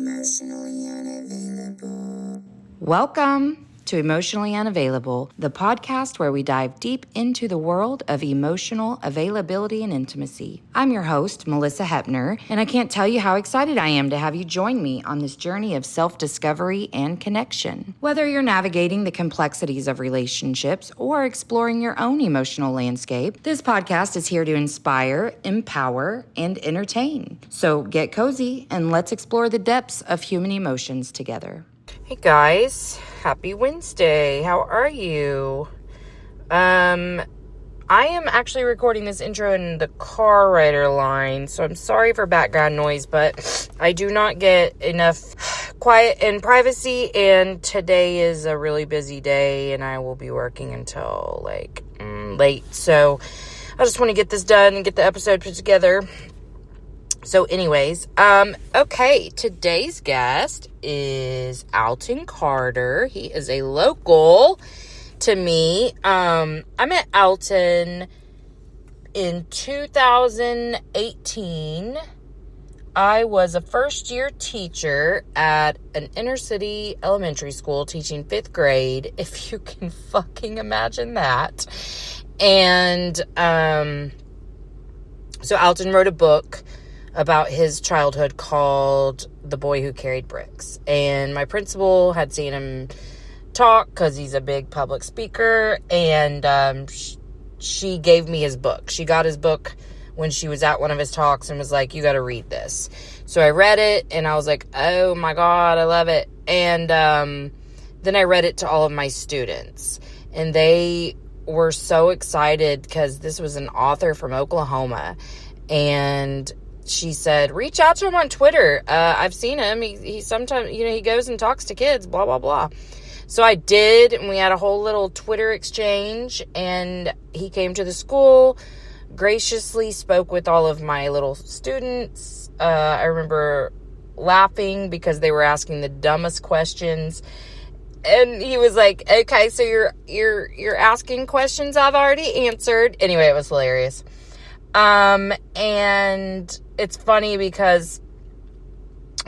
Emotionally Unavailable. Welcome to Emotionally Unavailable, the podcast where we dive deep into the world of emotional availability and intimacy. I'm your host, Melissa Hepner, and I can't tell you how excited I am to have you join me on this journey of self-discovery and connection. Whether you're navigating the complexities of relationships or exploring your own emotional landscape, this podcast is here to inspire, empower, and entertain. So get cozy and let's explore the depths of human emotions together. Hey guys, happy Wednesday. How are you? I am actually recording this intro in the car rider line, so I'm sorry for background noise, but I do not get enough quiet and privacy, and today is a really busy day, and I will be working until late, so I just want to get this done and get the episode put together. So anyways, okay, today's guest is Alton Carter. He is a local to me. I met Alton in 2018. I was a first-year teacher at an inner-city elementary school teaching 5th grade, if you can fucking imagine that. And so Alton wrote a book about his childhood called The Boy Who Carried Bricks. And my principal had seen him talk because he's a big public speaker, and she gave me his book. She got his book when she was at one of his talks and was like, you got to read this. So I read it, and I was like, oh my God, I love it. And then I read it to all of my students, and they were so excited because this was an author from Oklahoma, and she said, reach out to him on Twitter. I've seen him. He sometimes, he goes and talks to kids, blah, blah, blah. So I did, and we had a whole little Twitter exchange, and he came to the school, graciously spoke with all of my little students. I remember laughing because they were asking the dumbest questions. And he was like, okay, so you're asking questions I've already answered. Anyway, it was hilarious. And it's funny because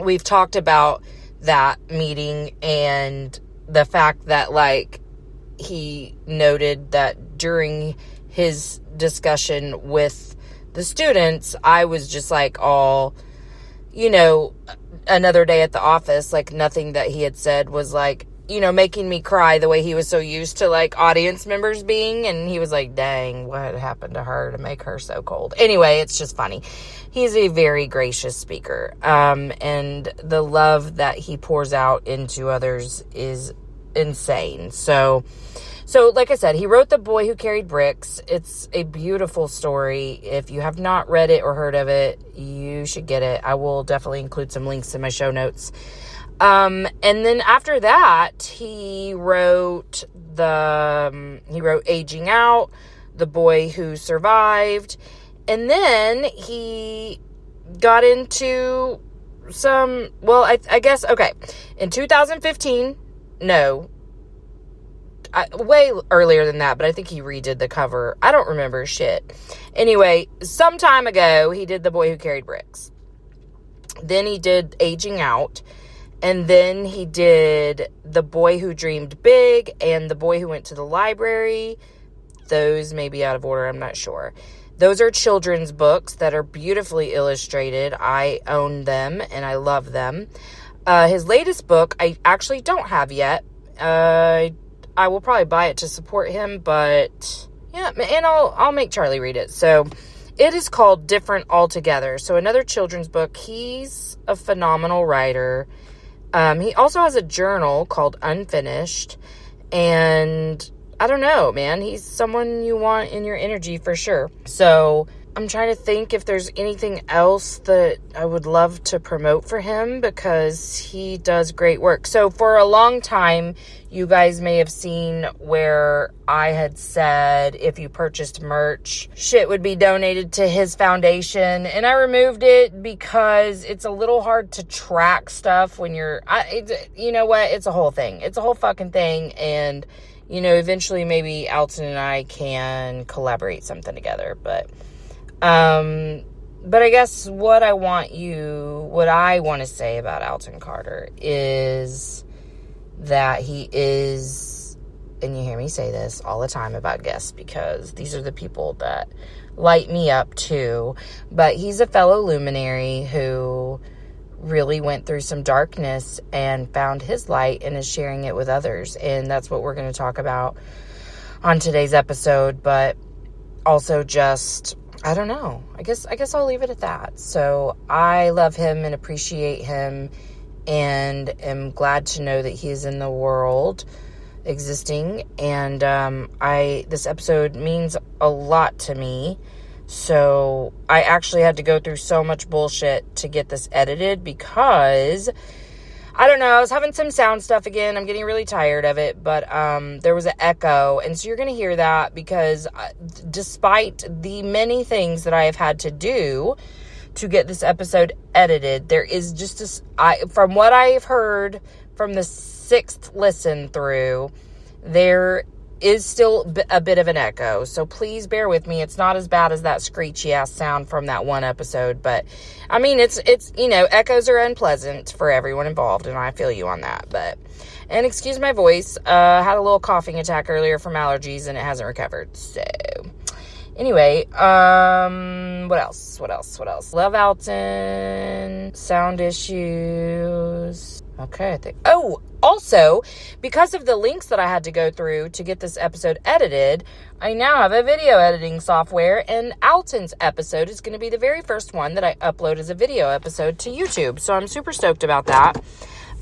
we've talked about that meeting and the fact that, he noted that during his discussion with the students, I was just all, another day at the office, nothing that he had said was making me cry the way he was so used to audience members being. And he was like, dang, what happened to her to make her so cold? Anyway, it's just funny. He's a very gracious speaker. And the love that he pours out into others is insane. So like I said, he wrote The Boy Who Carried Bricks. It's a beautiful story. If you have not read it or heard of it, you should get it. I will definitely include some links in my show notes. And then after that, he wrote Aging Out, The Boy Who Survived, and then he got into I guess, okay, in 2015, way earlier than that, but I think he redid the cover. I don't remember shit. Anyway, some time ago, he did The Boy Who Carried Bricks. Then he did Aging Out. And then he did The Boy Who Dreamed Big and The Boy Who Went to the Library. Those may be out of order, I'm not sure. Those are children's books that are beautifully illustrated. I own them and I love them. His latest book, I actually don't have yet. I will probably buy it to support him, but yeah, and I'll make Charlie read it. So it is called Different Altogether. So another children's book. He's a phenomenal writer. He also has a journal called Unfinished, and I don't know, man, he's someone you want in your energy for sure. So I'm trying to think if there's anything else that I would love to promote for him because he does great work. So for a long time, you guys may have seen where I had said if you purchased merch, shit would be donated to his foundation. And I removed it because it's a little hard to track stuff when you know what? It's a whole thing. It's a whole fucking thing. And, eventually maybe Alton and I can collaborate something together. But But I guess what I want to say about Alton Carter is that he is, and you hear me say this all the time about guests because these are the people that light me up too, but he's a fellow luminary who really went through some darkness and found his light and is sharing it with others. And that's what we're going to talk about on today's episode. But also just, I don't know. I guess I'll leave it at that. So I love him and appreciate him and am glad to know that he is in the world existing. And this episode means a lot to me. So I actually had to go through so much bullshit to get this edited because, I don't know, I was having some sound stuff again. I'm getting really tired of it, but there was an echo. And so you're going to hear that because despite the many things that I have had to do to get this episode edited, there is just from what I've heard from the 6th listen through, there is still a bit of an echo. So please bear with me. It's not as bad as that screechy ass sound from that one episode, but I mean, it's, echoes are unpleasant for everyone involved, and I feel you on that. And excuse my voice, had a little coughing attack earlier from allergies and it hasn't recovered. So anyway, what else? Love Alton, sound issues. Okay, also, because of the links that I had to go through to get this episode edited, I now have a video editing software, and Alton's episode is going to be the very first one that I upload as a video episode to YouTube. So I'm super stoked about that.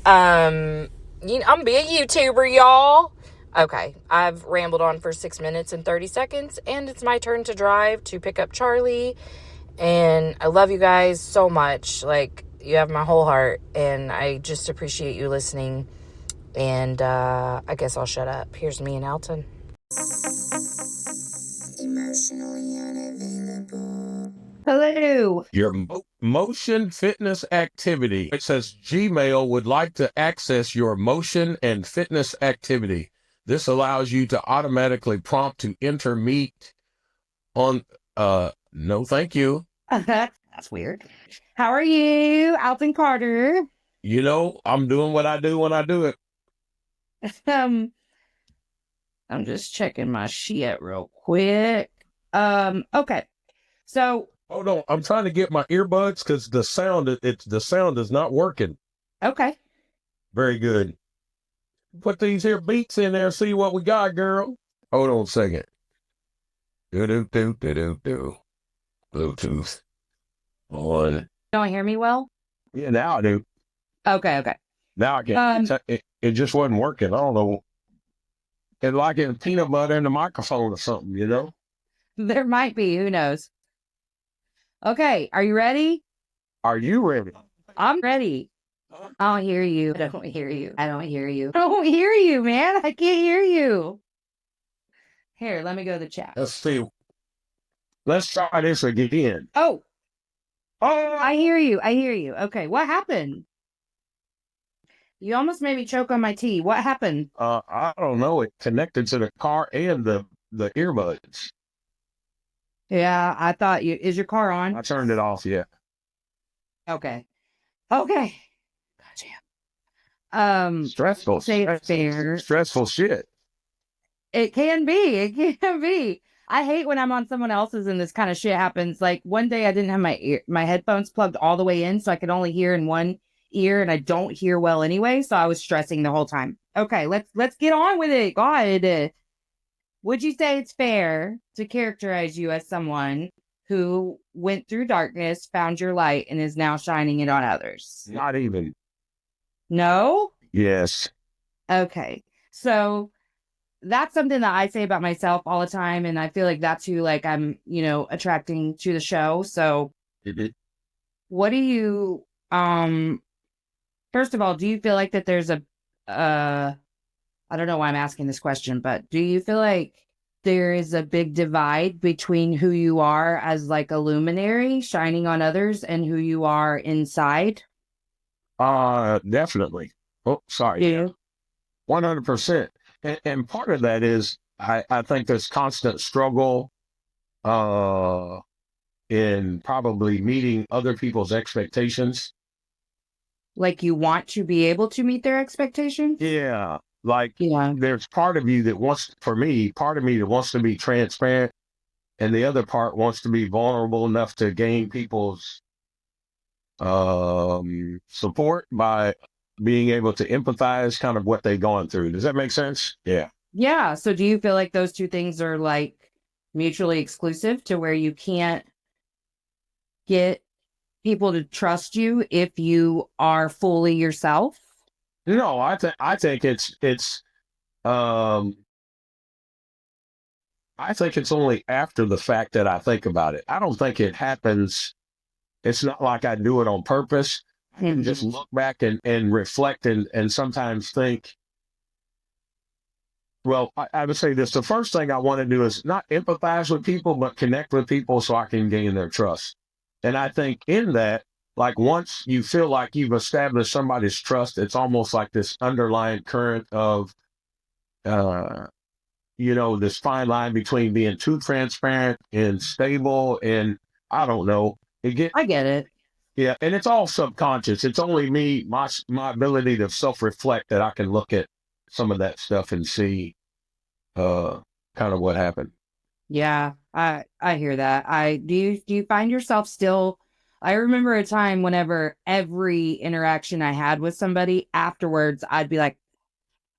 I'm gonna be a YouTuber, y'all. Okay, I've rambled on for 6 minutes and 30 seconds, and it's my turn to drive to pick up Charlie. And I love you guys so much. Like, you have my whole heart, and I just appreciate you listening. And I guess I'll shut up. Here's me and Alton. Emotionally unavailable. Hello. Your motion fitness activity. It says Gmail would like to access your motion and fitness activity. This allows you to automatically prompt to enter meet on, no, thank you. That's weird. How are you, Alton Carter? You know, I'm doing what I do when I do it. I'm just checking my shit real quick. Okay. So Hold on, I'm trying to get my earbuds because the sound is not working. okay. Very good. Put these here beats in there, see what we got, girl. Hold on a second. Do. Bluetooth on. Don't hear me well? Yeah, now I do. Okay. Now I can. It just wasn't working. I don't know. It's like it's peanut butter in the microphone or something, you know? There might be, who knows? Okay, are you ready? Are you ready? I'm ready. I don't hear you. I don't hear you. I don't hear you, man. I can't hear you. Here, let me go to the chat. Let's see. Let's try this again. Oh, Oh, I hear you. Okay, what happened? You almost made me choke on my tea. What happened? I don't know. It connected to the car and the earbuds. Yeah, I thought you. Is your car on? I turned it off. Yeah. Okay. Goddamn. Stressful. Say it's fair. Stressful shit. It can be. I hate when I'm on someone else's and this kind of shit happens. Like one day I didn't have my headphones plugged all the way in, so I could only hear in one ear, and I don't hear well anyway. So I was stressing the whole time. Okay, let's get on with it. God, would you say it's fair to characterize you as someone who went through darkness, found your light, and is now shining it on others? Not even. No? Yes. Okay. So that's something that I say about myself all the time, and I feel like that's who I'm, attracting to the show. So what do you first of all, do you feel like that there's I don't know why I'm asking this question, but do you feel like there is a big divide between who you are as like a luminary shining on others and who you are inside? Definitely. Oh, sorry. Yeah. 100%. And part of that is I think there's constant struggle in probably meeting other people's expectations. Like you want to be able to meet their expectations? Yeah. Like Yeah. there's part of you that wants, for me, part of me that wants to be transparent, and the other part wants to be vulnerable enough to gain people's support by being able to empathize kind of what they're going through. Does that make sense? Yeah. Yeah. So do you feel like those two things are like mutually exclusive to where you can't get people to trust you if you are fully yourself? No, I think um I think it's only after the fact that I think about it. I don't think it happens. It's not like I do it on purpose. I can just look back and reflect and sometimes think, well, I would say this. The first thing I want to do is not empathize with people, but connect with people so I can gain their trust. And I think in that, like once you feel like you've established somebody's trust, it's almost like this underlying current of, uh, this fine line between being too transparent and stable. And I don't know, I get it. yeah. And it's all subconscious. It's only me, my ability to self-reflect that I can look at some of that stuff and see, uh, kind of what happened. Yeah, I hear that. Do you find yourself still I remember a time whenever every interaction I had with somebody afterwards, I'd be like,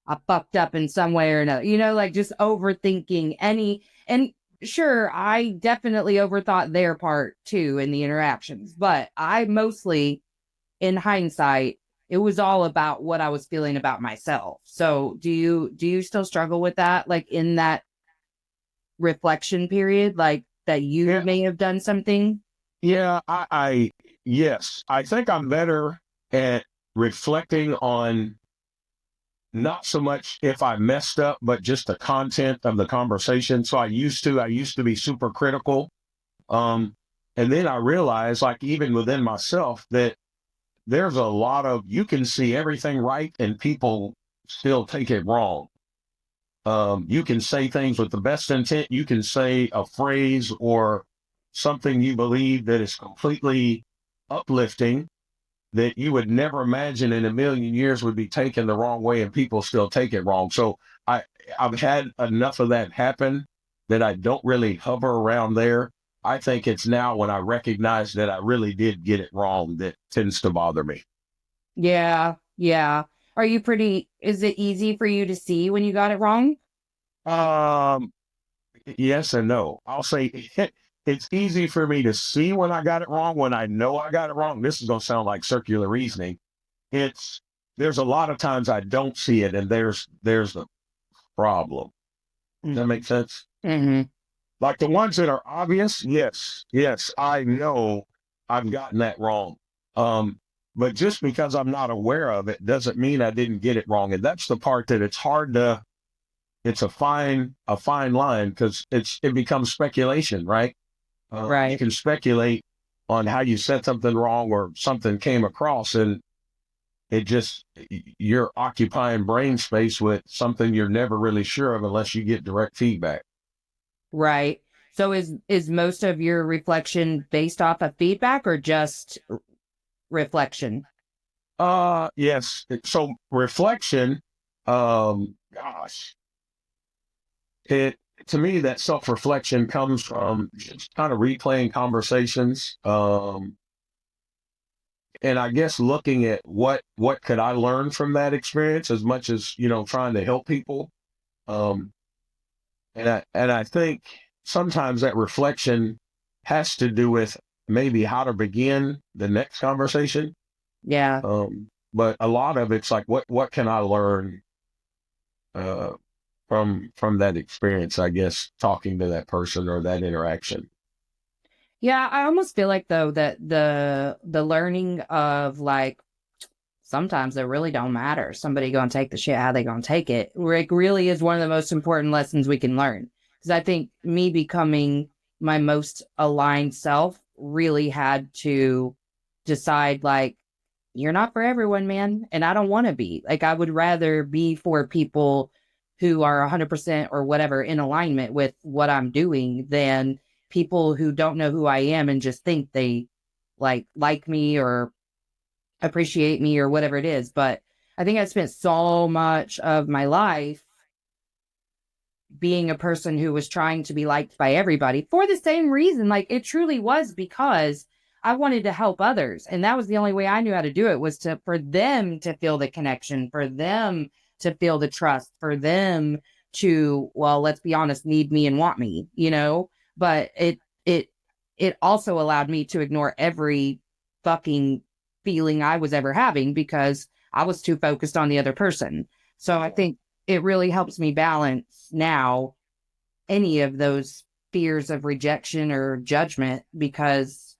I fucked up in some way or another, like just overthinking and sure, I definitely overthought their part too in the interactions, but I mostly, in hindsight, it was all about what I was feeling about myself. So do you still struggle with that? Like in that reflection period, like that you Yeah. may have done something? Yeah. Yes, I think I'm better at reflecting on not so much if I messed up, but just the content of the conversation. So I used to be super critical. Um, and then I realized, like, even within myself, that there's a lot of, you can see everything right and people still take it wrong. You can say things with the best intent. You can say a phrase or something you believe that is completely uplifting that you would never imagine in a million years would be taken the wrong way, and people still take it wrong. So I, I've had enough of that happen that I don't really hover around there. I think it's now when I recognize that I really did get it wrong that tends to bother me. Yeah, yeah. Is it easy for you to see when you got it wrong? Um, yes and no. I'll say it's easy for me to see when I got it wrong, when I know I got it wrong. This is going to sound like circular reasoning. It's There's a lot of times I don't see it, and there's the problem. Does that make sense? Mm-hmm. Like the ones that are obvious, yes, I know I've gotten that wrong. Um, but just because I'm not aware of it doesn't mean I didn't get it wrong. And that's the part that it's hard to. It's a fine line because it becomes speculation, right? You Right. can speculate on how you said something wrong or something came across, and you're occupying brain space with something you're never really sure of unless you get direct feedback. Right. So is most of your reflection based off of feedback or just reflection? Yes. So reflection, gosh, it to me that self-reflection comes from just kind of replaying conversations, and I guess looking at what could I learn from that experience as much as trying to help people. Um, and I think sometimes that reflection has to do with maybe how to begin the next conversation. Yeah. But a lot of it's like what can I learn uh, from that experience? I guess talking to that person or that interaction. Yeah, I almost feel like though that the learning of like sometimes it really don't matter. Somebody gonna take the shit how they gonna take it. Like really is one of the most important lessons we can learn. Because I think me becoming my most aligned self really had to decide like you're not for everyone, man. And I don't want to be. Like I would rather be for people who are 100% or whatever in alignment with what I'm doing than people who don't know who I am and just think they like me or appreciate me or whatever it is. But I think I spent so much of my life being a person who was trying to be liked by everybody for the same reason. Like, it truly was because I wanted to help others. And that was the only way I knew how to do it, was for them to feel the connection, for them to feel the trust, for them to, well, let's be honest, need me and want me, but it also allowed me to ignore every fucking feeling I was ever having because I was too focused on the other person. So I think it really helps me balance now any of those fears of rejection or judgment, because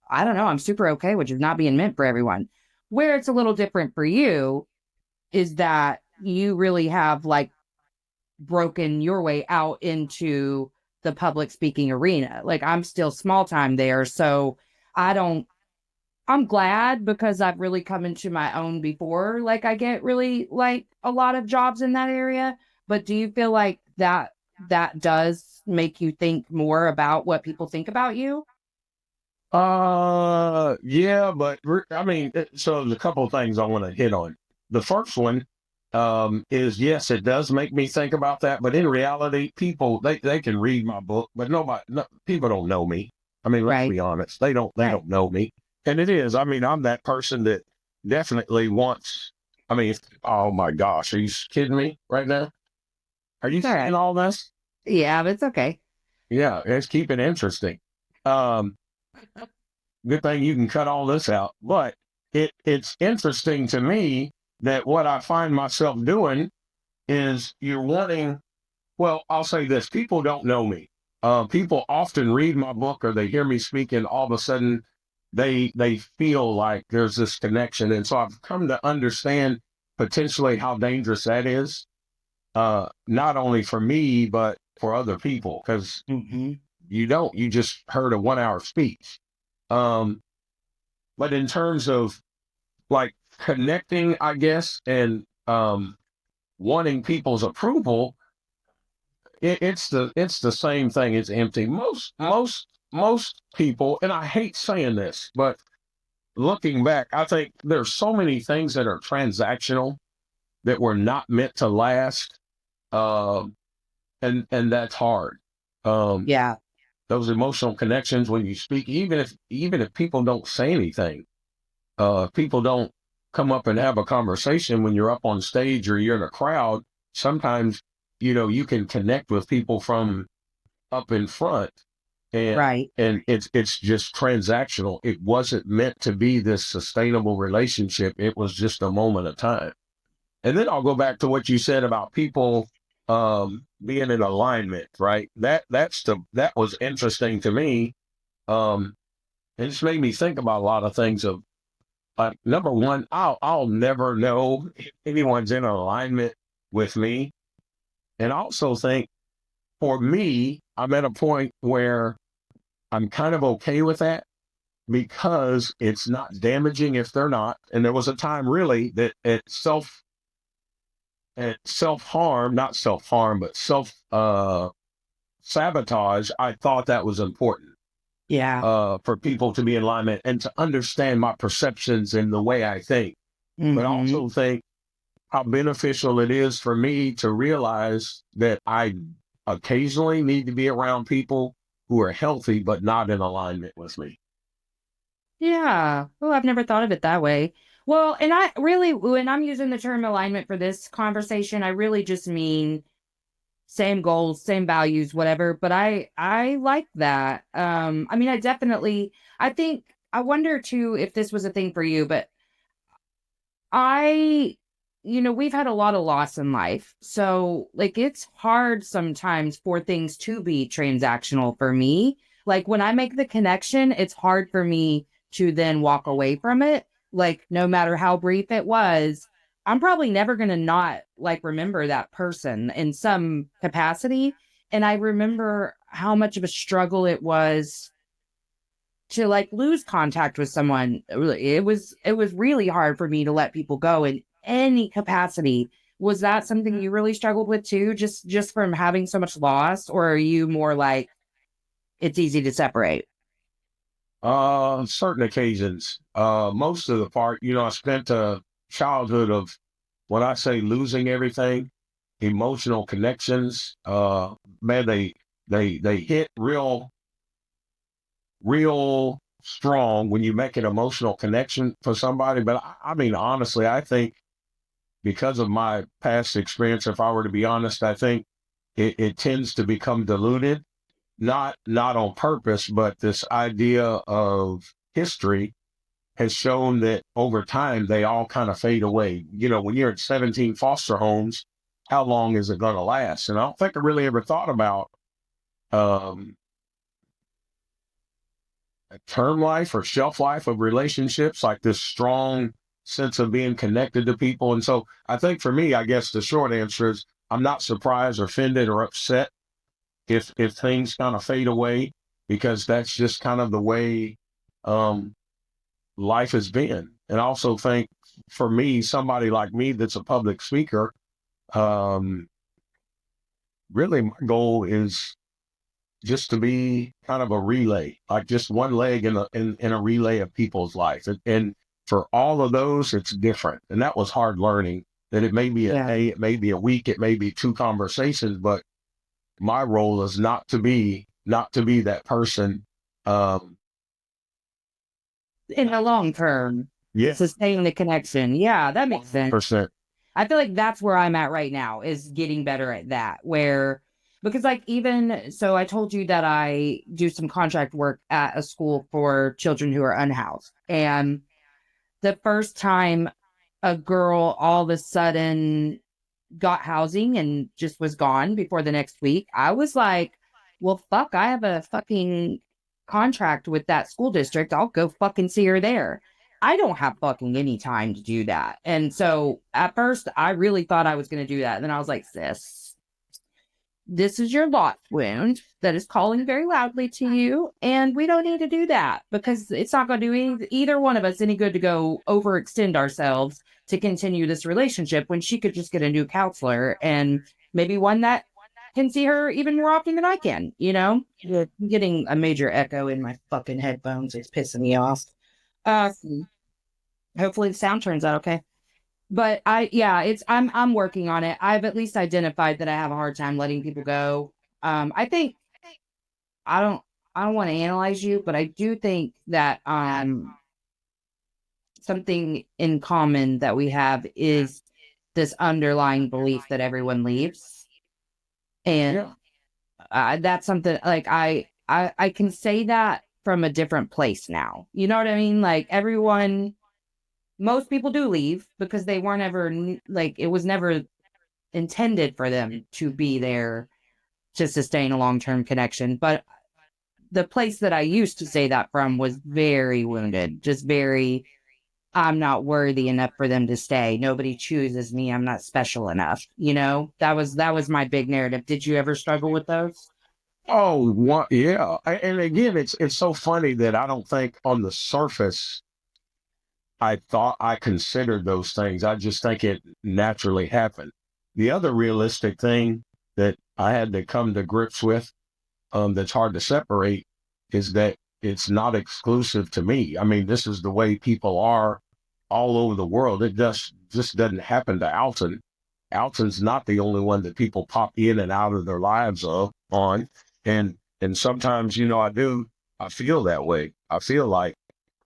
I don't know, I'm super okay with just not being meant for everyone. Where it's a little different for you is that you really have like broken your way out into the public speaking arena. Like, I'm still small time there. So I'm glad, because I've really come into my own before. Like, I get really like a lot of jobs in that area. But do you feel like that does make you think more about what people think about you? Yeah, but I mean, so there's a couple of things I want to hit on. The first one, is yes, it does make me think about that. But in reality, people, they can read my book, but people don't know me. I mean, let's Right. be honest. They don't Right. know me. And it is, I mean, I'm that person that definitely wants, I mean, oh my gosh, are you kidding me right now? Are you It's all seeing right. all this? Yeah, but it's okay. Yeah, let's keep it interesting. Um, Good thing you can cut all this out. But it's interesting to me that what I find myself doing is you're wanting, well, I'll say this, people don't know me. People often read my book or they hear me speak, and all of a sudden they feel like there's this connection. And so I've come to understand potentially how dangerous that is, not only for me, but for other people, because Mm-hmm. you just heard a 1 hour speech. Um, but in terms of like connecting, I guess, and wanting people's approval, it's the same thing. It's empty. Most people, and I hate saying this, but looking back, I think there's so many things that are transactional that were not meant to last, um, and that's hard. Um, Yeah. those emotional connections when you speak, even if people don't say anything, people don't come up and have a conversation when you're up on stage or you're in a crowd. Sometimes, you can connect with people from up in front, and Right. it's just transactional. It wasn't meant to be this sustainable relationship. It was just a moment of time. And then I'll go back to what you said about people being in alignment, right? That was interesting to me. It just made me think about a lot of things. Of number one, I'll never know if anyone's in alignment with me. And I also think for me, I'm at a point where I'm kind of okay with that, because it's not damaging if they're not. And there was a time really that at self-harm, not self-harm, but sabotage, I thought that was important, Yeah. for people to be in alignment and to understand my perceptions and the way I think. But I Mm-hmm. also think how beneficial it is for me to realize that I occasionally need to be around people who are healthy but not in alignment with me. Yeah. Oh, I've never thought of it that way. Well, and I really, when I'm using the term alignment for this conversation, I really just mean same goals, same values, whatever. But I like that. I mean, I think, I wonder too if this was a thing for you, but I, we've had a lot of loss in life. So, like, it's hard sometimes for things to be transactional for me. Like, when I make the connection, it's hard for me to then walk away from it. Like, no matter how brief it was, I'm probably never going to not like remember that person in some capacity. And I remember how much of a struggle it was to like lose contact with someone. It was really hard for me to let people go in any capacity. Was that something you really struggled with too, just from having so much loss, or are you more like it's easy to separate? Certain occasions. Most of the part, I spent a childhood of, when I say losing everything, emotional connections. Man, they hit real strong when you make an emotional connection for somebody. But I mean, honestly, I think because of my past experience, if I were to be honest, I think it tends to become diluted, not on purpose, but this idea of history has shown that over time they all kind of fade away. When you're at 17 foster homes, how long is it going to last? And I don't think I really ever thought about um, a term life or shelf life of relationships, like this strong sense of being connected to people. And so I think for me, I guess the short answer is I'm not surprised or offended or upset if things kind of fade away, because that's just kind of the way life has been. And I also think for me, somebody like me that's a public speaker, really my goal is just to be kind of a relay, like just one leg in a relay of people's life. And for all of those, it's different. And that was hard learning, that it may be a day, it may be a week, it may be 2 conversations, but my role is not to be that person. In the long term, Yeah, sustain the connection. Yeah, that makes sense. percent. I feel like that's where I'm at right now, is getting better at that. Because like, even so, I told you that I do some contract work at a school for children who are unhoused. And the first time a girl all of a sudden got housing and just was gone before the next week, I was like, well, fuck, I have a fucking contract with that school district. I'll go fucking see her there. I don't have fucking any time to do that. And so at first, I really thought I was going to do that. And then I was like, sis, this is your lot wound that is calling very loudly to you. And we don't need to do that, because it's not going to do either one of us any good to go overextend ourselves to continue this relationship, when she could just get a new counselor, and maybe one that can see her even more often than I can, I'm getting a major echo in my fucking headphones. It's pissing me off. Hopefully the sound turns out okay. But I'm working on it. I've at least identified that I have a hard time letting people go. I think I don't want to analyze you, but I do think that something in common that we have is this underlying belief that everyone leaves. And that's something like I can say that from a different place now. You know what I mean? Like, most people do leave because they weren't ever, like, it was never intended for them to be there to sustain a long-term connection. But the place that I used to say that from was very wounded, just very, I'm not worthy enough for them to stay. Nobody chooses me. I'm not special enough. That was my big narrative. Did you ever struggle with those? Oh, yeah. And again, it's so funny that I don't think on the surface I thought I considered those things. I just think it naturally happened. The other realistic thing that I had to come to grips with, that's hard to separate, is that it's not exclusive to me. I mean, this is the way people are all over the world. It just doesn't happen to Alton. Alton's not the only one that people pop in and out of their lives on. And sometimes, I feel that way. I feel like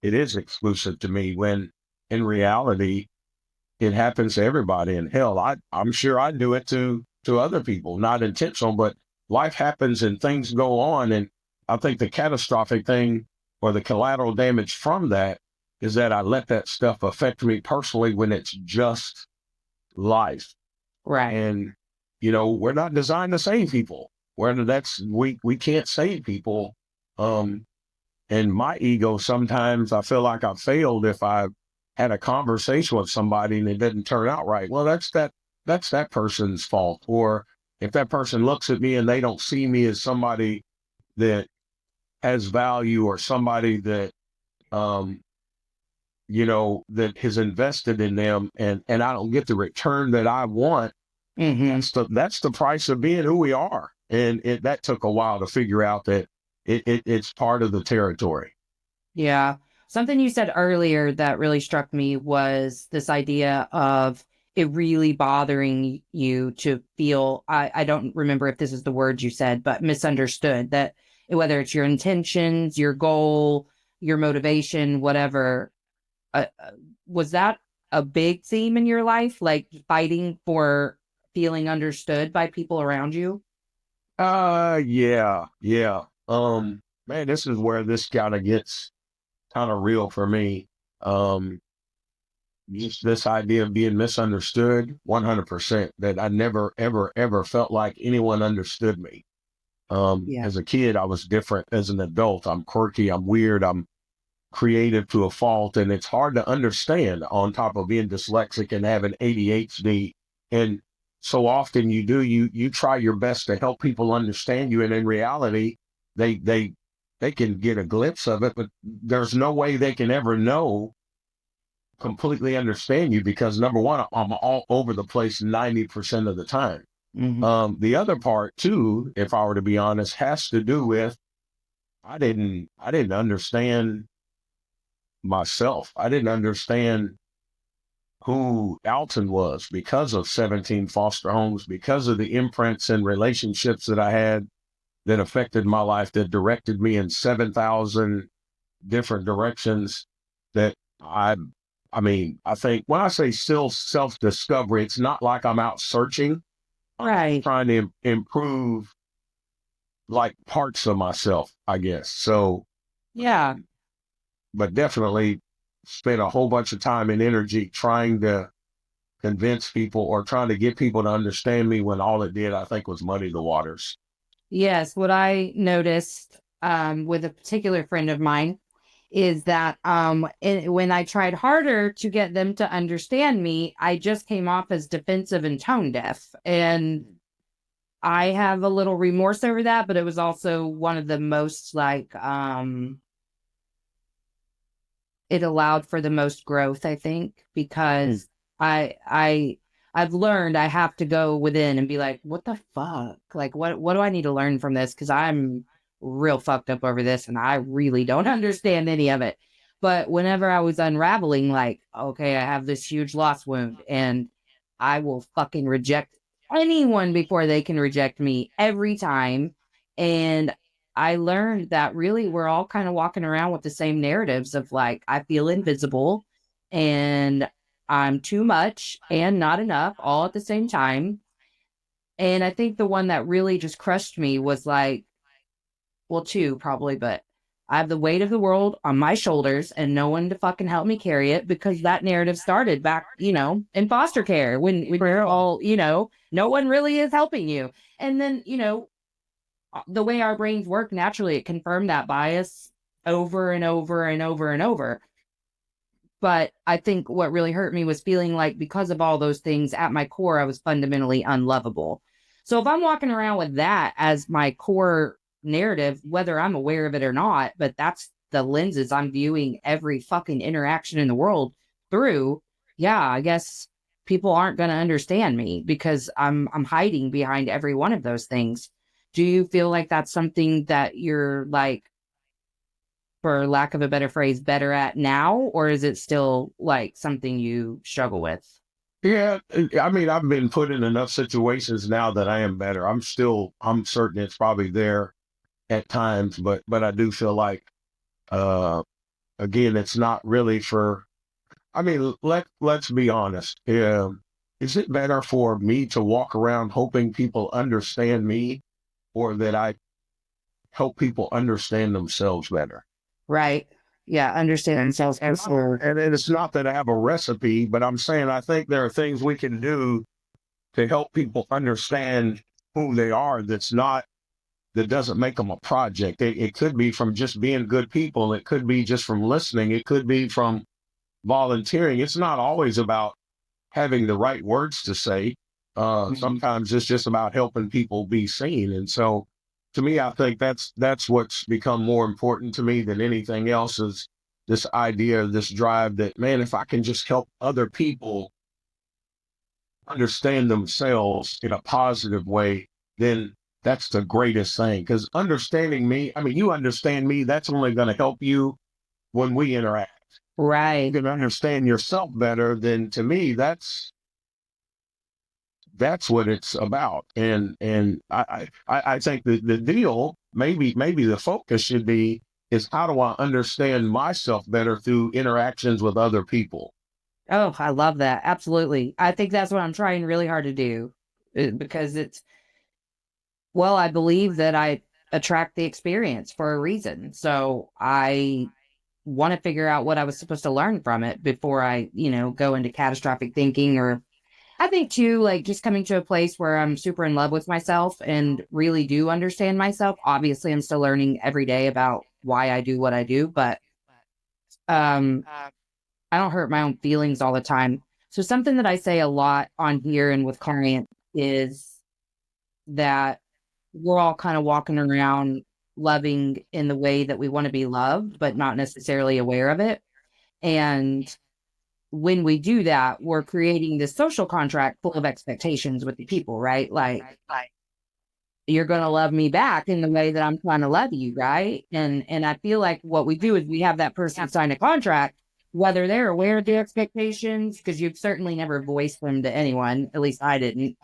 it is exclusive to me, when in reality, it happens to everybody. And hell, I'm sure I do it to other people, not intentional, but life happens and things go on. And I think the catastrophic thing, or the collateral damage from that, is that I let that stuff affect me personally when it's just life. Right. And, we're not designed to save people. We can't save people. And my ego, sometimes I feel like I've failed if I had a conversation with somebody and it didn't turn out right. Well, that's that person's fault. Or if that person looks at me and they don't see me as somebody that has value, or somebody that, that has invested in them, and I don't get the return that I want, that's the price of being who we are. And that took a while to figure out that it's part of the territory. Yeah. Something you said earlier that really struck me was this idea of it really bothering you to feel, I don't remember if this is the word you said, but misunderstood, that whether it's your intentions, your goal, your motivation, whatever, was that a big theme in your life? Like fighting for feeling understood by people around you? Yeah, yeah. Man, this is where this kind of gets kind of real for me. Um, just this idea of being misunderstood, 100%, that I never, ever, ever felt like anyone understood me. Yeah. As a kid, I was different. As an adult, I'm quirky, I'm weird, I'm creative to a fault, and it's hard to understand on top of being dyslexic and having ADHD. And so often you try your best to help people understand you, and in reality, they can get a glimpse of it, but there's no way they can ever know completely understand you because number one, I'm all over the place 90% of the time. Hmm. The other part too, if I were to be honest, has to do with I didn't understand myself. I didn't understand who Alton was because of 17 foster homes, because of the imprints and relationships that I had that affected my life, that directed me in 7,000 different directions. That I, I mean, I think when I say still self discovery, it's not like I'm out searching. I'm Right. trying to improve like parts of myself, I guess. So, Yeah. but definitely spent a whole bunch of time and energy trying to convince people or trying to get people to understand me when all it did, I think, was muddy the waters. Yes. What I noticed with a particular friend of mine is that when I tried harder to get them to understand me, I just came off as defensive and tone deaf. And I have a little remorse over that, but it was also one of the most like it allowed for the most growth, I think, because I I've learned I have to go within and be like, what the fuck? Like what do I need to learn from this? Because I'm real fucked up over this and I really don't understand any of it. But whenever I was unraveling, like, okay, I have this huge loss wound and I will fucking reject anyone before they can reject me every time. And I learned that really we're all kind of walking around with the same narratives of like, I feel invisible and I'm too much and not enough all at the same time. And I think the one that really just crushed me was like, well, two probably, but I have the weight of the world on my shoulders and no one to fucking help me carry it because that narrative started back, in foster care when we're all, no one really is helping you. And then, the way our brains work naturally, it confirmed that bias over and over and over and over. But I think what really hurt me was feeling like because of all those things at my core, I was fundamentally unlovable. So if I'm walking around with that as my core narrative, whether I'm aware of it or not, but that's the lenses I'm viewing every fucking interaction in the world through, yeah, I guess people aren't going to understand me because I'm hiding behind every one of those things. Do you feel like that's something that you're like, for lack of a better phrase, better at now? Or is it still like something you struggle with? Yeah, I mean, I've been put in enough situations now that I am better. I'm certain it's probably there at times, but I do feel like, uh, again, it's not really for, I mean, let's be honest. Is it better for me to walk around hoping people understand me or that I help people understand themselves better? Right. Yeah. Understand themselves. Absolutely. And it's not that I have a recipe, but I'm saying I think there are things we can do to help people understand who they are that doesn't make them a project. It could be from just being good people. It could be just from listening. It could be from volunteering. It's not always about having the right words to say. Sometimes it's just about helping people be seen. And so to me, I think that's what's become more important to me than anything else is this idea, this drive that, man, if I can just help other people understand themselves in a positive way, then that's the greatest thing. Because understanding me, I mean, you understand me, that's only going to help you when we interact. You Right. can understand yourself better, then to me, that's what it's about. And I think the deal, maybe the focus should be is how do I understand myself better through interactions with other people? Oh, I love that. Absolutely. I think that's what I'm trying really hard to do because well, I believe that I attract the experience for a reason. So I want to figure out what I was supposed to learn from it before I, go into catastrophic thinking. Or I think too, like just coming to a place where I'm super in love with myself and really do understand myself. Obviously, I'm still learning every day about why I do what I do, but um I don't hurt my own feelings all the time. So something that I say a lot on here and with clients is that we're all kind of walking around loving in the way that we want to be loved, but not necessarily aware of it. And when we do that, we're creating this social contract full of expectations with the people, right? Like, you're going to love me back in the way that I'm trying to love you, right? And I feel like what we do is we have that person sign a contract, whether they're aware of the expectations, because you've certainly never voiced them to anyone. At least I didn't.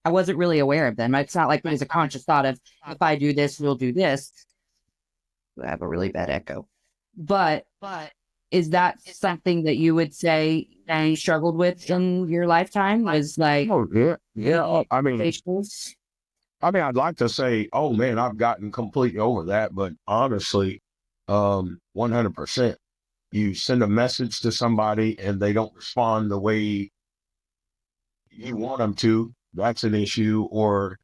I wasn't really aware of them. It's not like it was a conscious thought of if I do this, we'll do this. I have a really bad echo. But is that something that you would say you struggled with in your lifetime? Was like, Oh yeah, yeah. expectations? I'd like to say, oh man, I've gotten completely over that, but honestly, 100%. You send a message to somebody and they don't respond the way you want them to, that's an issue. Or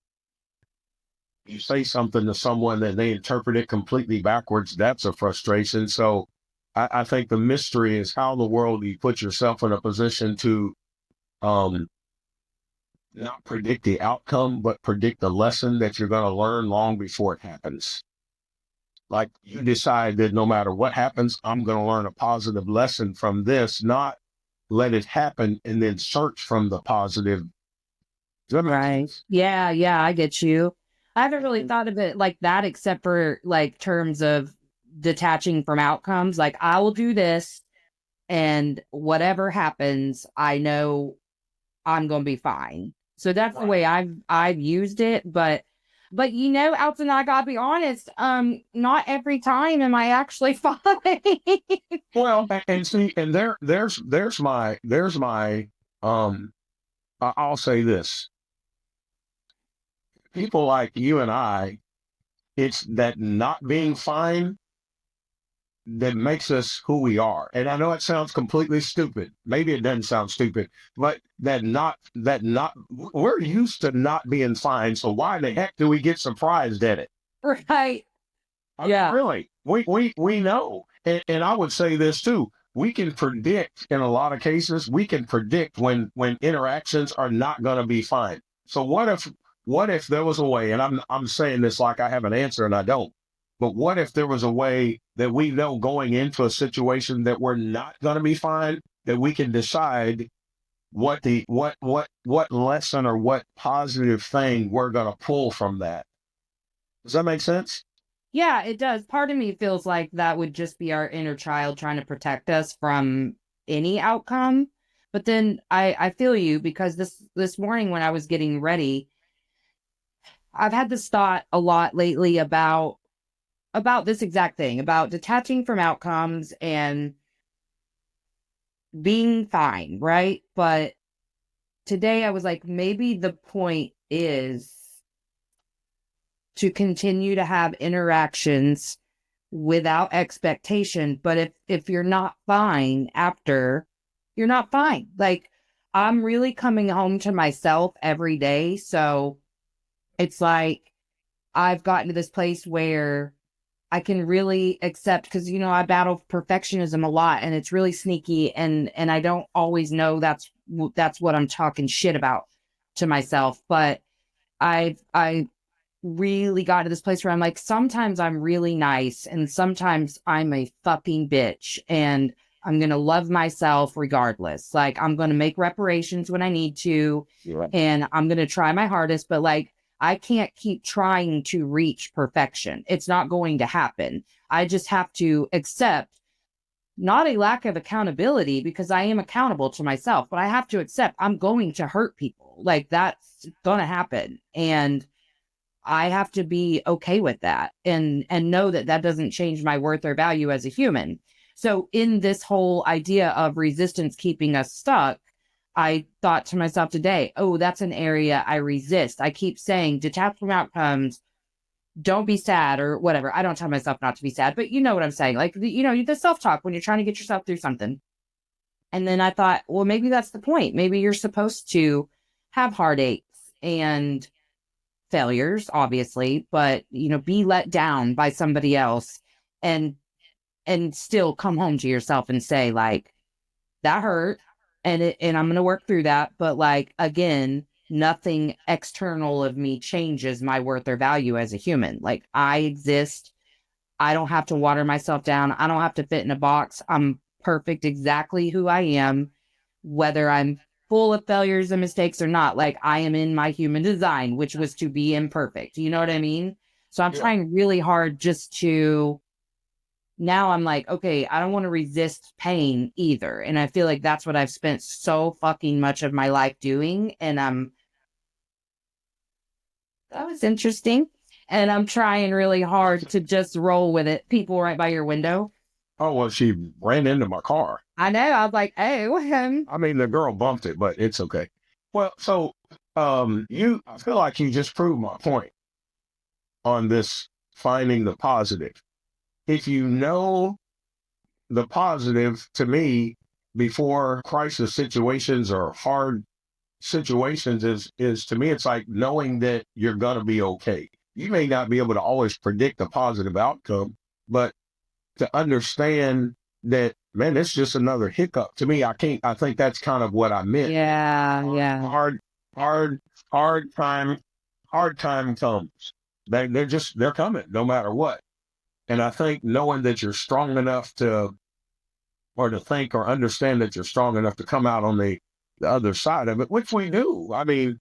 you say something to someone and they interpret it completely backwards, that's a frustration. So I think the mystery is how in the world do you put yourself in a position to um, not predict the outcome, but predict the lesson that you're going to learn long before it happens. Like you decide that no matter what happens, I'm going to learn a positive lesson from this, not let it happen and then search from the positive. Does that make Right. sense? Yeah, yeah, I get you. I haven't really thought of it like that, except for like terms of detaching from outcomes. Like I will do this and whatever happens, I know I'm gonna be fine. So that's the way I've used it. But Alton, I gotta be honest, not every time am I actually fine. Well, and see, and there's my I'll say this. People like you and I, it's that not being fine that makes us who we are. And I know it sounds completely stupid. Maybe it doesn't sound stupid, but we're used to not being fine. So why the heck do we get surprised at it? Right. I mean, Yeah. really, we know. And I would say this too. We can predict in a lot of cases, we can predict when interactions are not going to be fine. So what if there was a way, and I'm saying this like I have an answer and I don't, but what if there was a way that we know going into a situation that we're not going to be fine, that we can decide what lesson or what positive thing we're going to pull from that. Does that make sense? Yeah, it does. Part of me feels like that would just be our inner child trying to protect us from any outcome. But then I feel you because this morning when I was getting ready, I've had this thought a lot lately about this exact thing, about detaching from outcomes and being fine, right? But today I was like, maybe the point is to continue to have interactions without expectation. But if you're not fine after, you're not fine. Like I'm really coming home to myself every day. So it's like I've gotten to this place where I can really accept because I battle perfectionism a lot and it's really sneaky and I don't always know that's what I'm talking shit about to myself. But I really got to this place where I'm like, sometimes I'm really nice and sometimes I'm a fucking bitch and I'm going to love myself regardless. Like I'm going to make reparations when I need to Yeah. and I'm going to try my hardest. But like, I can't keep trying to reach perfection. It's not going to happen. I just have to accept not a lack of accountability, because I am accountable to myself, but I have to accept I'm going to hurt people. Like, that's going to happen. And I have to be okay with that, and know that that doesn't change my worth or value as a human. So in this whole idea of resistance keeping us stuck, I thought to myself today, oh, that's an area I resist. I keep saying detach from outcomes, don't be sad or whatever. I don't tell myself not to be sad, but you know what I'm saying. Like, the self-talk when you're trying to get yourself through something. And then I thought, well, maybe that's the point. Maybe you're supposed to have heartaches and failures, obviously, but be let down by somebody else, and still come home to yourself and say, like, that hurt, and I'm going to work through that, but, like, again, nothing external of me changes my worth or value as a human. Like, I exist. I don't have to water myself down. I don't have to fit in a box. I'm perfect exactly who I am, whether I'm full of failures and mistakes or not. Like, I am in my human design, which was to be imperfect. You know what I mean? So I'm trying really hard just to, now I'm like, okay, I don't want to resist pain either. And I feel like that's what I've spent so fucking much of my life doing. And that was interesting. And I'm trying really hard to just roll with it. People right by your window. Oh, well, she ran into my car. I know. I was like, oh, I mean, the girl bumped it, but it's okay. Well, so I feel like you just proved my point on this finding the positive. If you know the positive, to me, before crisis situations or hard situations, is to me, it's like knowing that you're going to be okay. You may not be able to always predict a positive outcome, but to understand that, man, it's just another hiccup. To me, I think that's kind of what I meant. yeah. Hard time comes. They're coming no matter what. And I think knowing that you're strong enough to think or understand that you're strong enough to come out on the other side of it, which we do. I mean,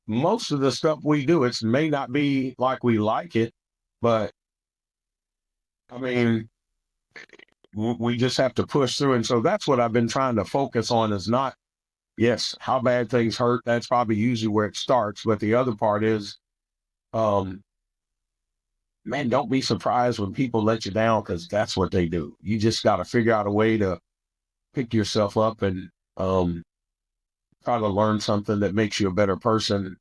most of the stuff we do, it may not be like we like it, but I mean, we just have to push through. And so that's what I've been trying to focus on, is not, yes, how bad things hurt. That's probably usually where it starts. But the other part is, man, don't be surprised when people let you down, because that's what they do. You just got to figure out a way to pick yourself up and try to learn something that makes you a better person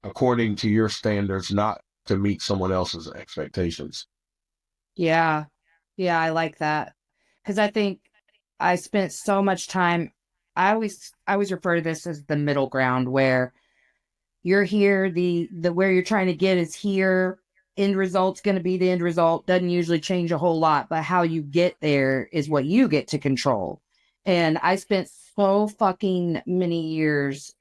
according to your standards, not to meet someone else's expectations. Yeah, I like that, because I think I spent so much time. I always refer to this as the middle ground, where you're here, the where you're trying to get is here. End result's going to be the end result. Doesn't usually change a whole lot, but how you get there is what you get to control. And I spent so fucking many years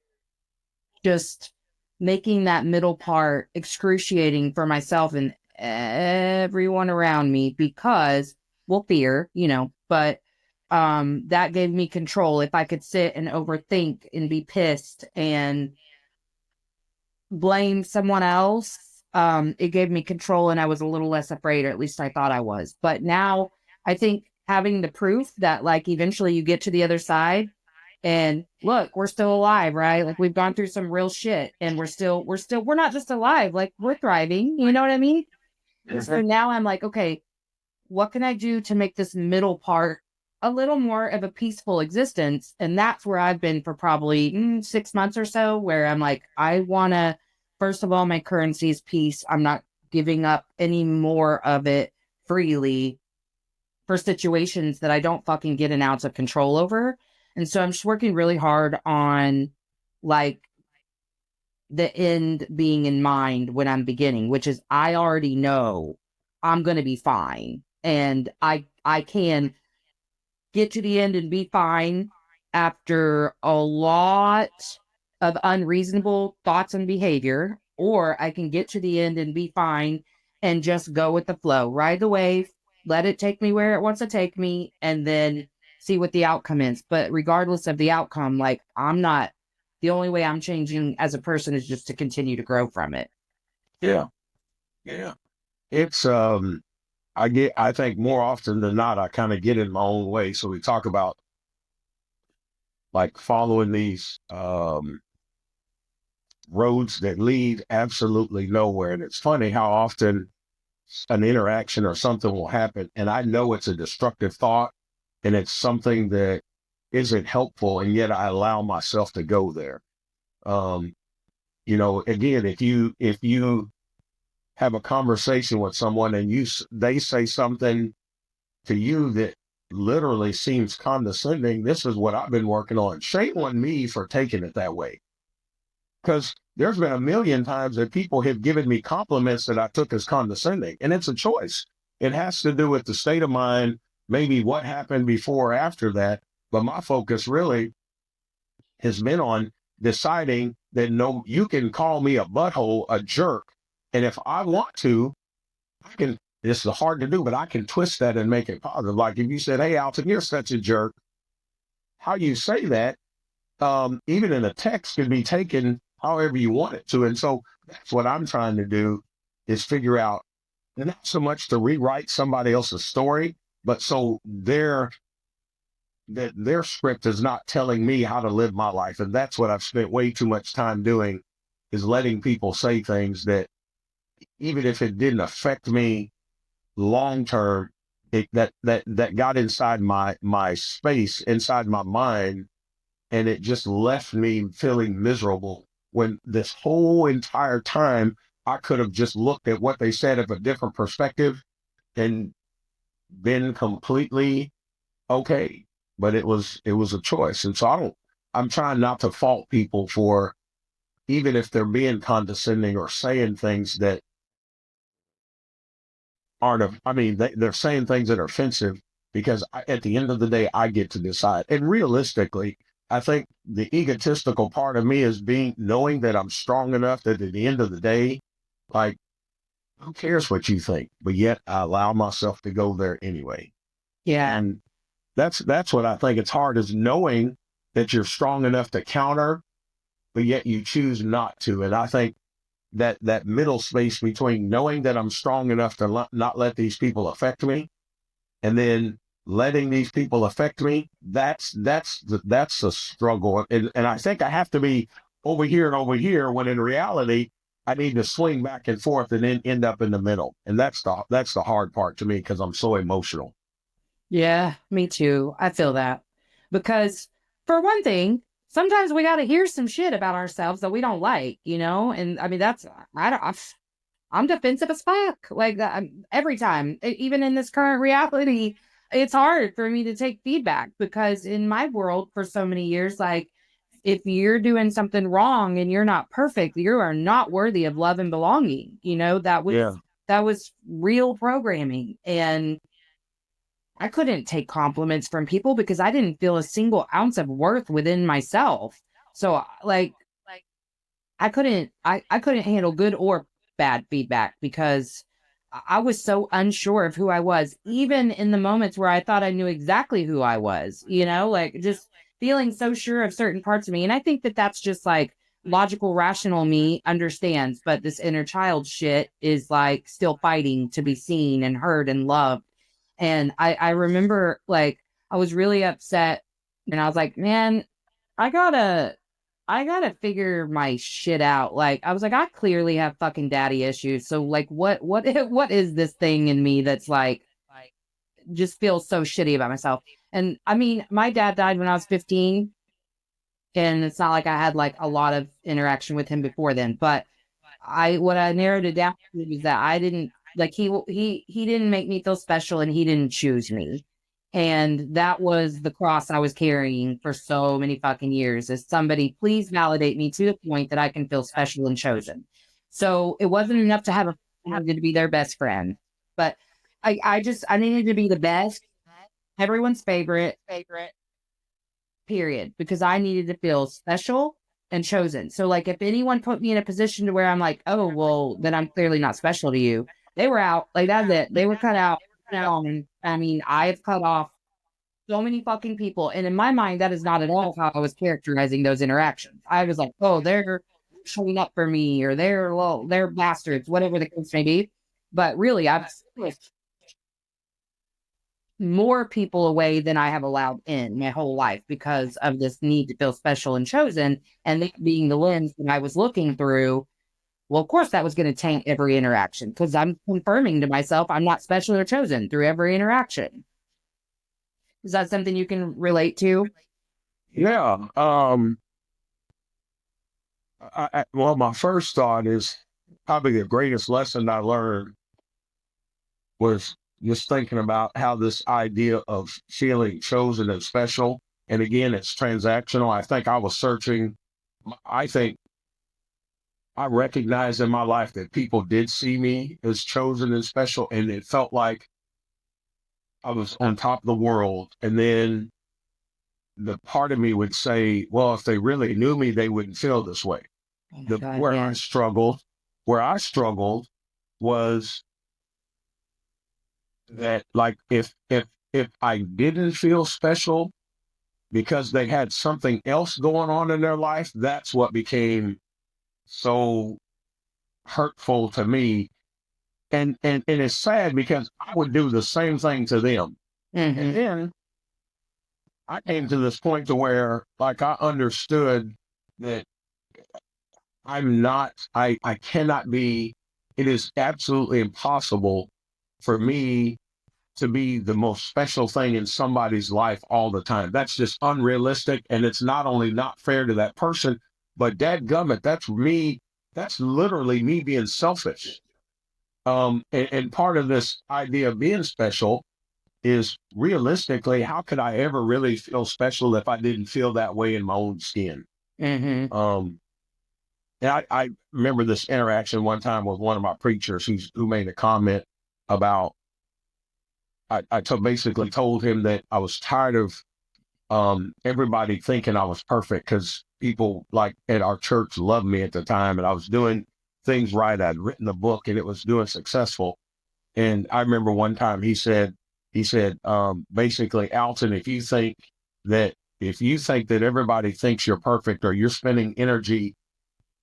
just making that middle part excruciating for myself and everyone around me, because, well, fear, but that gave me control. If I could sit and overthink and be pissed and blame someone else, it gave me control, and I was a little less afraid, or at least I thought I was. But now I think having the proof that, like, eventually you get to the other side and look, we're still alive, right? Like, we've gone through some real shit, and we're not just alive, like, we're thriving. You know what I mean? Mm-hmm. So now I'm like, okay, what can I do to make this middle part a little more of a peaceful existence? And that's where I've been for probably 6 months or so, where I'm like, I want to, first of all, my currency is peace. I'm not giving up any more of it freely for situations that I don't fucking get an ounce of control over. And so I'm just working really hard on, like, the end being in mind when I'm beginning, which is I already know I'm going to be fine. And I can get to the end and be fine after a lot of unreasonable thoughts and behavior, or I can get to the end and be fine and just go with the flow, ride the wave, let it take me where it wants to take me, and then see what the outcome is. But regardless of the outcome, like, I'm not the only way I'm changing as a person is just to continue to grow from it. Yeah. Yeah. It's, I think more often than not, I kind of get in my own way. So we talk about like following these, roads that lead absolutely nowhere. And it's funny how often an interaction or something will happen, and I know it's a destructive thought and it's something that isn't helpful, and yet I allow myself to go there. Um, again, if you have a conversation with someone and they say something to you that literally seems condescending, this is what I've been working on. Shame on me for taking it that way. Because there's been a million times that people have given me compliments that I took as condescending, and it's a choice. It has to do with the state of mind, maybe what happened before or after that. But my focus really has been on deciding that no, you can call me a butthole, a jerk. And if I want to, I can, this is hard to do, but I can twist that and make it positive. Like if you said, hey, Alton, you're such a jerk, how you say that, even in a text, can be taken however you want it to. And so that's what I'm trying to do, is figure out, and not so much to rewrite somebody else's story, but so their script is not telling me how to live my life. And that's what I've spent way too much time doing, is letting people say things that, even if it didn't affect me long term, that got inside my space, inside my mind, and it just left me feeling miserable, when this whole entire time I could have just looked at what they said of a different perspective and been completely okay. But it was a choice. And so I'm trying not to fault people for, even if they're being condescending or saying things that they're saying things that are offensive, because at the end of the day, I get to decide. And realistically, I think the egotistical part of me is knowing that I'm strong enough that at the end of the day, like, who cares what you think? But yet I allow myself to go there anyway. Yeah. And that's what I think it's hard, is knowing that you're strong enough to counter, but yet you choose not to. And I think that middle space between knowing that I'm strong enough to not let these people affect me, and then letting these people affect me, that's a struggle. And I think I have to be over here and over here, when in reality, I need to swing back and forth and then end up in the middle. And that's the hard part to me, because I'm so emotional. Yeah, me too. I feel that. Because for one thing, sometimes we got to hear some shit about ourselves that we don't like, And I mean, I'm defensive as fuck. Like that every time, even in this current reality, it's hard for me to take feedback, because in my world for so many years, like, if you're doing something wrong and you're not perfect, you are not worthy of love and belonging. That was real programming. And I couldn't take compliments from people because I didn't feel a single ounce of worth within myself. So like I couldn't handle good or bad feedback, because I was so unsure of who I was, even in the moments where I thought I knew exactly who I was, like just feeling so sure of certain parts of me. And I think that that's just like logical, rational me understands, but this inner child shit is like still fighting to be seen and heard and loved. And I remember, like, I was really upset, and I was like, man, I gotta figure my shit out. Like, I was like, I clearly have fucking daddy issues. So like, what is this thing in me that's like just feels so shitty about myself? And I mean, my dad died when I was 15, and it's not like I had like a lot of interaction with him before then, but what I narrowed it down to was that I didn't, like, he didn't make me feel special, and he didn't choose me. And that was the cross I was carrying for so many fucking years, is somebody please validate me to the point that I can feel special and chosen. So it wasn't enough to have to be their best friend, but I needed to be the best, everyone's favorite, period, because I needed to feel special and chosen. So like, if anyone put me in a position to where I'm like, oh, well, then I'm clearly not special to you, they were out. Like, that's it. They were cut out. And I mean, I've cut off so many fucking people. And in my mind, that is not at all how I was characterizing those interactions. I was like, oh, they're showing up for me, or they're bastards, whatever the case may be. But really, I've pushed more people away than I have allowed in my whole life because of this need to feel special and chosen. And that being the lens that I was looking through, well, of course, that was going to taint every interaction because I'm confirming to myself I'm not special or chosen through every interaction. Is that something you can relate to? Yeah. Well, my first thought is probably the greatest lesson I learned was just thinking about how this idea of feeling chosen and special, and again, it's transactional. I think I was searching. I think I recognized in my life that people did see me as chosen and special, and it felt like I was on top of the world. And then the part of me would say, well, if they really knew me, they wouldn't feel this way. Oh my God, Where yeah. where I struggled was that, like, if I didn't feel special because they had something else going on in their life, that's what became so hurtful to me. And it's sad because I would do the same thing to them. Mm-hmm. And then I came to this point to where, like, I understood that I cannot be, it is absolutely impossible for me to be the most special thing in somebody's life all the time. That's just unrealistic. And it's not only not fair to that person, but dadgummit, that's me. That's literally me being selfish. And part of this idea of being special is realistically, how could I ever really feel special if I didn't feel that way in my own skin? Mm-hmm. And I remember this interaction one time with one of my preachers who made a comment about, basically told him that I was tired of everybody thinking I was perfect because people like at our church loved me at the time and I was doing things right. I'd written a book and it was doing successful. And I remember one time he said, basically, Alton, if you think that everybody thinks you're perfect or you're spending energy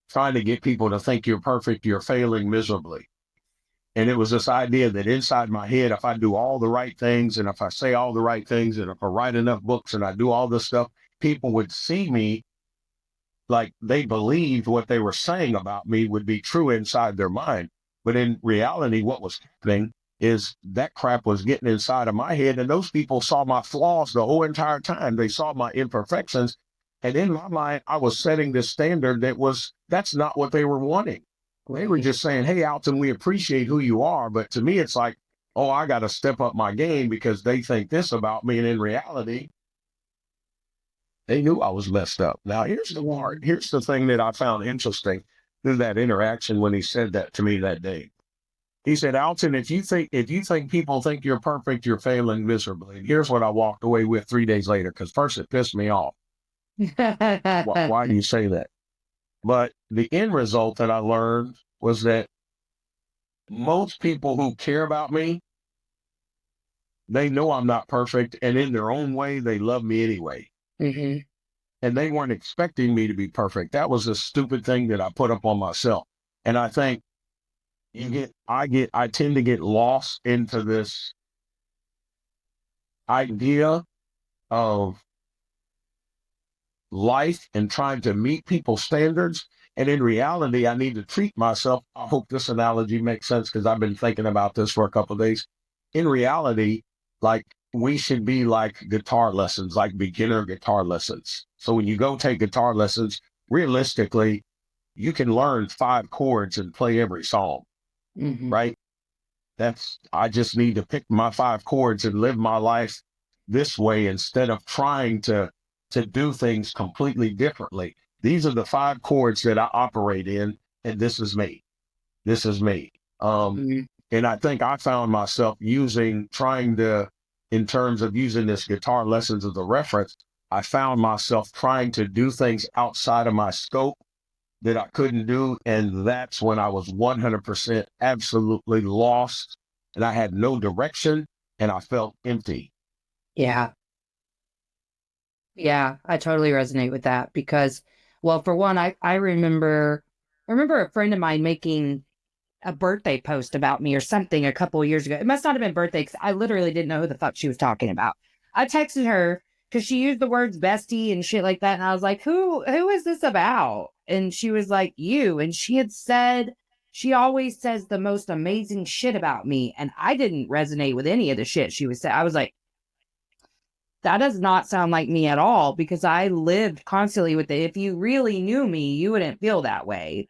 trying to get people to think you're perfect, you're failing miserably. And it was this idea that inside my head, if I do all the right things and if I say all the right things and if I write enough books and I do all this stuff, people would see me like they believed what they were saying about me would be true inside their mind. But in reality, what was happening is that crap was getting inside of my head. And those people saw my flaws the whole entire time. They saw my imperfections. And in my mind, I was setting this standard that's not what they were wanting. They were just saying, hey, Alton, we appreciate who you are. But to me, it's like, oh, I got to step up my game because they think this about me. And in reality, they knew I was messed up. Now, here's the thing that I found interesting through that interaction when he said that to me that day. He said, Alton, if you think people think you're perfect, you're failing miserably. And here's what I walked away with 3 days later, because first it pissed me off. Why do you say that? But the end result that I learned was that most people who care about me, they know I'm not perfect. And in their own way, they love me anyway. Mm-hmm. And they weren't expecting me to be perfect. That was a stupid thing that I put up on myself. And I think I tend to get lost into this idea of life and trying to meet people's standards. And in reality, I need to treat myself. I hope this analogy makes sense because I've been thinking about this for a couple of days. In reality, like we should be like guitar lessons, like beginner guitar lessons. So when you go take guitar lessons, realistically, you can learn 5 chords and play every song. Mm-hmm. Right? I just need to pick my 5 chords and live my life this way instead of trying to do things completely differently. These are the 5 chords that I operate in, and this is me. This is me. And I think I found myself in terms of using this guitar lessons as a reference, I found myself trying to do things outside of my scope that I couldn't do. And that's when I was 100% absolutely lost and I had no direction and I felt empty. Yeah. Yeah, I totally resonate with that because, well, for one, I remember a friend of mine making a birthday post about me or something a couple of years ago. It must not have been birthday because I literally didn't know who the fuck she was talking about. I texted her because she used the words bestie and shit like that, and I was like, who is this about? And she was like, you. And she had said she always says the most amazing shit about me, and I didn't resonate with any of the shit she was saying. I was like, that does not sound like me at all because I lived constantly with it. If you really knew me, you wouldn't feel that way.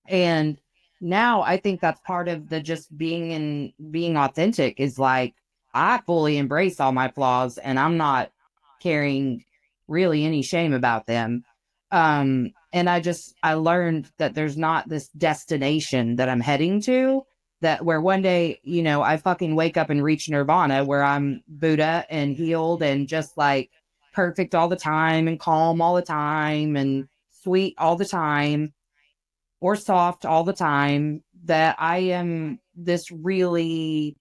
And now I think that's part of the just being authentic is like I fully embrace all my flaws and I'm not carrying really any shame about them. And I learned that there's not this destination that I'm heading to that where one day, I fucking wake up and reach nirvana where I'm Buddha and healed and just like perfect all the time and calm all the time and sweet all the time or soft all the time, that I am this really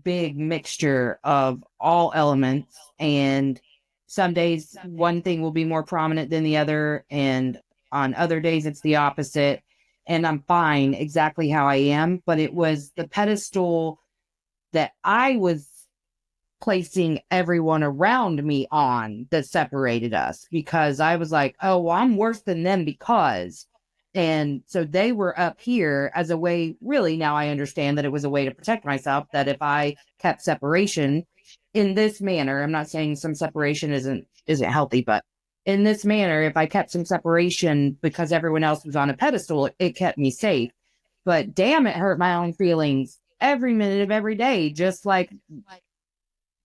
big mixture of all elements. And some days one thing will be more prominent than the other. And on other days, it's the opposite. And I'm fine exactly how I am. But it was the pedestal that I was placing everyone around me on that separated us because I was like, oh, well, I'm worse than them because. And so they were up here as a way, really, now I understand that it was a way to protect myself, that if I kept separation in this manner, I'm not saying some separation isn't healthy, but in this manner, if I kept some separation because everyone else was on a pedestal, it kept me safe. But damn, it hurt my own feelings every minute of every day, just like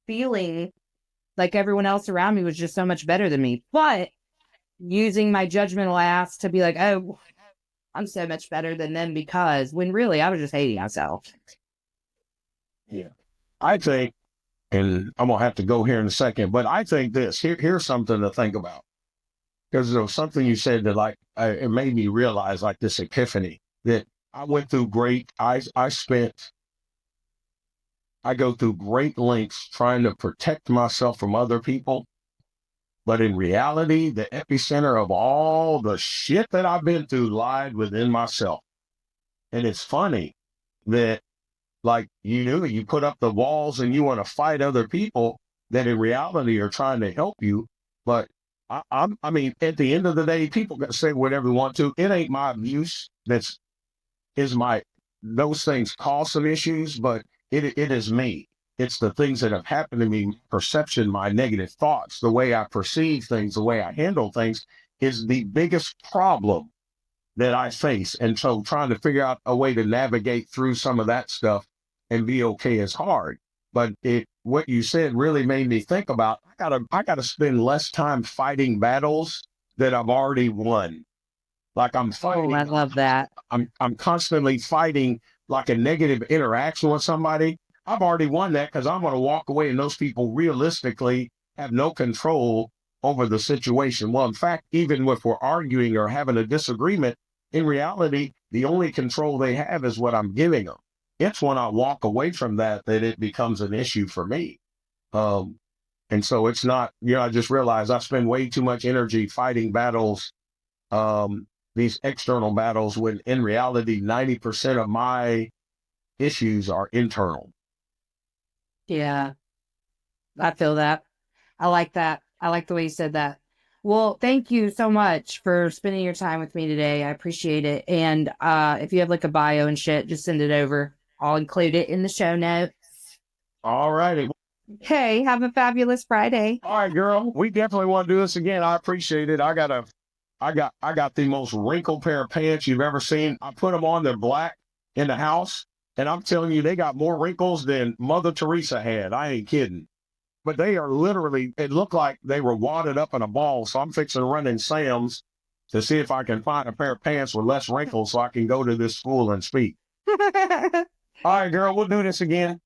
feeling like everyone else around me was just so much better than me. But using my judgmental ass to be like, oh, I'm so much better than them because when really I was just hating myself. Yeah. I think, and I'm going to have to go here in a second, but I think here's something to think about. Because there was something you said that it made me realize like this epiphany that I went through I go through great lengths trying to protect myself from other people. But in reality, the epicenter of all the shit that I've been through lied within myself. And it's funny that like you put up the walls and you want to fight other people that in reality are trying to help you. But I mean, at the end of the day, people can say whatever they want to. It ain't my abuse those things cause some issues, but it is me. It's the things that have happened to me, perception, my negative thoughts, the way I perceive things, the way I handle things is the biggest problem that I face. And so trying to figure out a way to navigate through some of that stuff and be okay is hard. But what you said really made me think about I gotta spend less time fighting battles that I've already won. Like I'm Oh, fighting, I love that. I'm constantly fighting like a negative interaction with somebody. I've already won that because I'm going to walk away and those people realistically have no control over the situation. Well, in fact, even if we're arguing or having a disagreement, in reality, the only control they have is what I'm giving them. It's when I walk away from that it becomes an issue for me. Um, and so it's not, I just realized I spend way too much energy fighting battles, um, these external battles, when in reality, 90% of my issues are internal. Yeah, I feel that. I like that. I like the way you said that. Well, thank you so much for spending your time with me today. I appreciate it. And if you have like a bio and shit, just send it over. I'll include it in the show notes. All righty. Hey, have a fabulous Friday. All right, girl. We definitely want to do this again. I appreciate it. I got the most wrinkled pair of pants you've ever seen. I put them on, they're black in the house. And I'm telling you, they got more wrinkles than Mother Teresa had. I ain't kidding. But they are literally, it looked like they were wadded up in a ball. So I'm fixing to run in Sam's to see if I can find a pair of pants with less wrinkles so I can go to this school and speak. All right, girl, we'll do this again.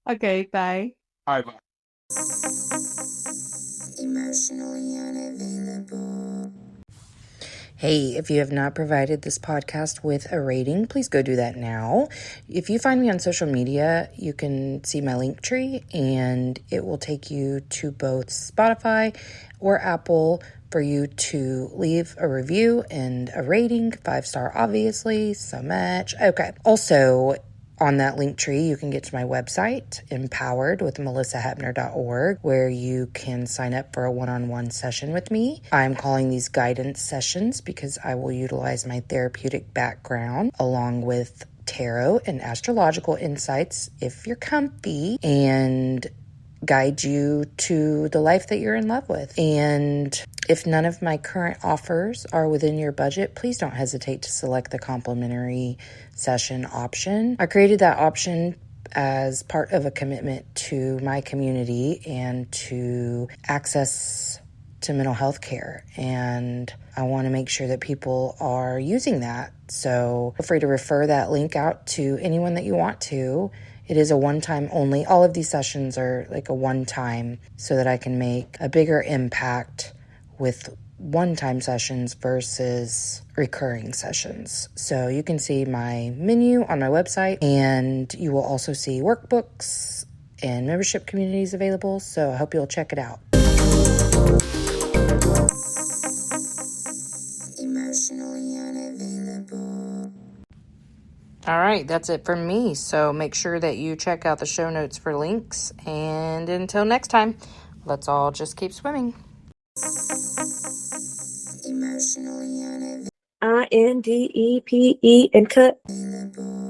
Okay, bye. All right, bye. Emotionally unavailable. Hey, if you have not provided this podcast with a rating, please go do that now. If you find me on social media, you can see my link tree and it will take you to both Spotify or Apple for you to leave a review and a rating. 5-star, obviously, so much. Okay. Also, on that link tree, you can get to my website, empoweredwithmelissahebner.org, where you can sign up for a one-on-one session with me. I'm calling these guidance sessions because I will utilize my therapeutic background along with tarot and astrological insights, if you're comfy, and guide you to the life that you're in love with. And if none of my current offers are within your budget, please don't hesitate to select the complimentary session option. I created that option as part of a commitment to my community and to access to mental health care. And I want to make sure that people are using that. So feel free to refer that link out to anyone that you want to. It is a one-time only. All of these sessions are like a one-time so that I can make a bigger impact with one-time sessions versus recurring sessions. So you can see my menu on my website, and you will also see workbooks and membership communities available. So I hope you'll check it out. Emotionally unavailable. All right, that's it from me. So make sure that you check out the show notes for links. And until next time, let's all just keep swimming. Emotionally INDEPE and cut. unavailable.